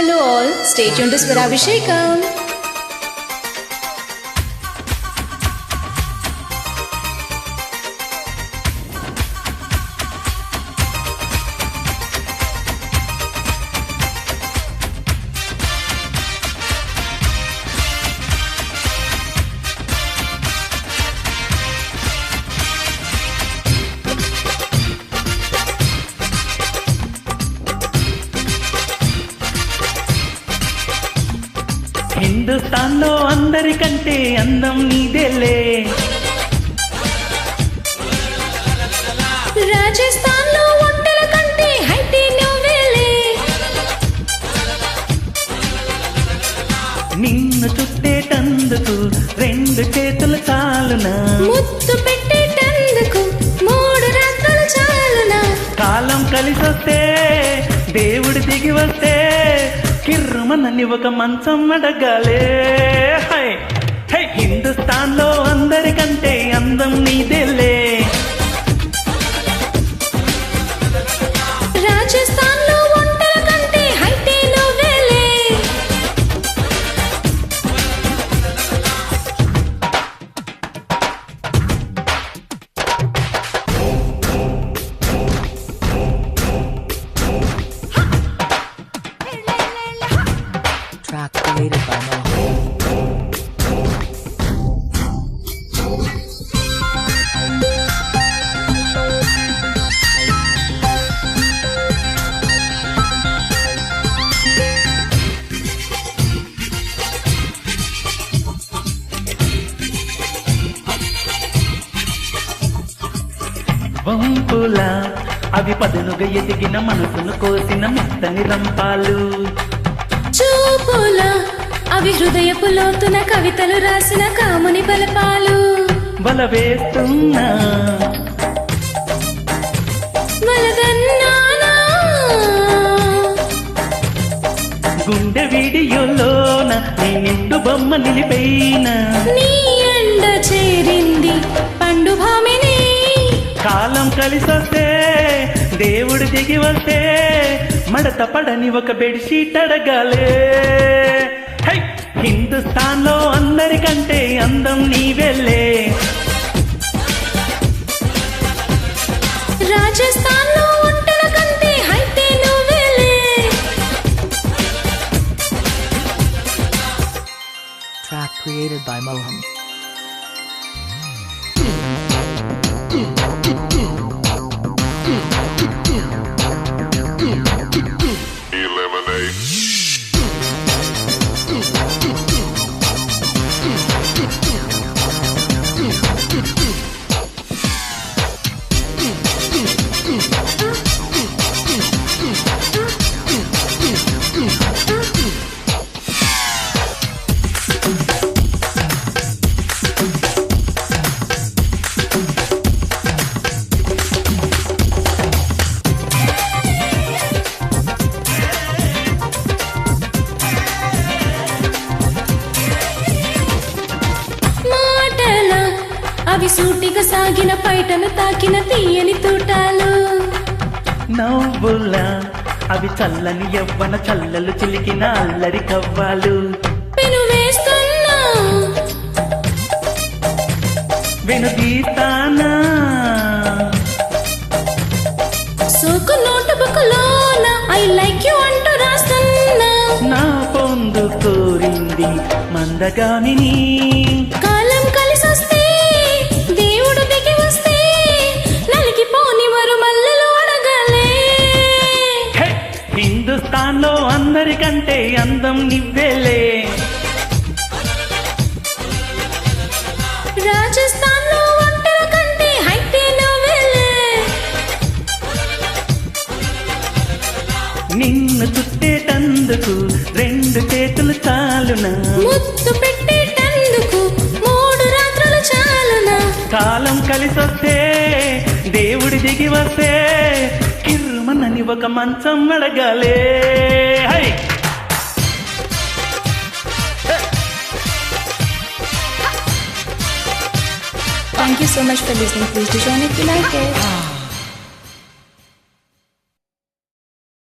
Hello all, stay tuned to Swarabhishekam. హిందుస్థాన్లో అందరికంటే అందం నీదేలే, రాజస్థాన్లో ఒంటెల కంటే హైటీ నువ్వేలే, నిన్ను చుట్టేటందుకు రెండు చేతులు చాలునా, ముద్దు పెట్టేటందుకు మూడు రాత్రులు చాలునా, కాలం కలిసొస్తే దేవుడు దిగి వస్తే కిర్రుమనని ఒక మంచం అడగాలే. హై హై హిందుస్థాన్లో అందరికంటే అందం నీదేలే, రాజస్థాన్లో ఒంటెల కంటే హైటీ నువ్వేలే. Track created by Mohan. వంపులా అవి పదునుగా ఎదిగిన మనసును కోసిన మెత్తని రంపాలు, చూపుల అవి హృదయపు లోతున కవితలు రాసిన కాముని బలపాలు, వల వేస్తున్నా వలదన్నానా గుండె వీడియోలోన నీ నిండు బొమ్మ నిలిపైన, నీ ఎండ చేరింది పండు భామిని, కాలం కలిసొస్తే దేవుడు దిగి వస్తే మడత పడని ఒక బెడ్షీట్ అడగాలే. హై హిందుస్థాన్లో అందరికంటే అందం నీవెళ్ళే, రాజస్థాన్లో ఒంటెల కంటే హైటీ నువ్వేలే. Track created by Mohan. మాటల అవి సూటిగా సాగిన పైటను తాకిన తీయని తూటాలు, నవ్వులా అవి చల్లని యవ్వన చల్లలు చిలికిన అల్లరి కవ్వాలు, పెను వేస్తున్నా వెనుదీతానా సోకు నోటు బుక్కులోన ఐ లైక్ యు అంటూ రాస్తున్నా, నా పొందు కోరింది మందగామిని, కాలం కలిసొస్తే దేవుడు దిగి వస్తే నలిగిపోని వరు మల్లెలు అడగాలే. హే హిందుస్థాన్లో అందరికంటే అందం నివ్వేలే, రాజస్థాన్లో ఒంటెల కంటే హైటీ నువ్వేలే, నిన్ను చుట్టేటందుకు రెండు చేతులు చాలునా, ముద్దు పెట్టేటందుకు మూడు రాత్రులు చాలునా, కాలం కలిసొస్తే దేవుడి దిగి వస్తే కిర్రుమనని ఒక మంచం అడగాలే. High Thank you so much for listening. Please do join if you like it.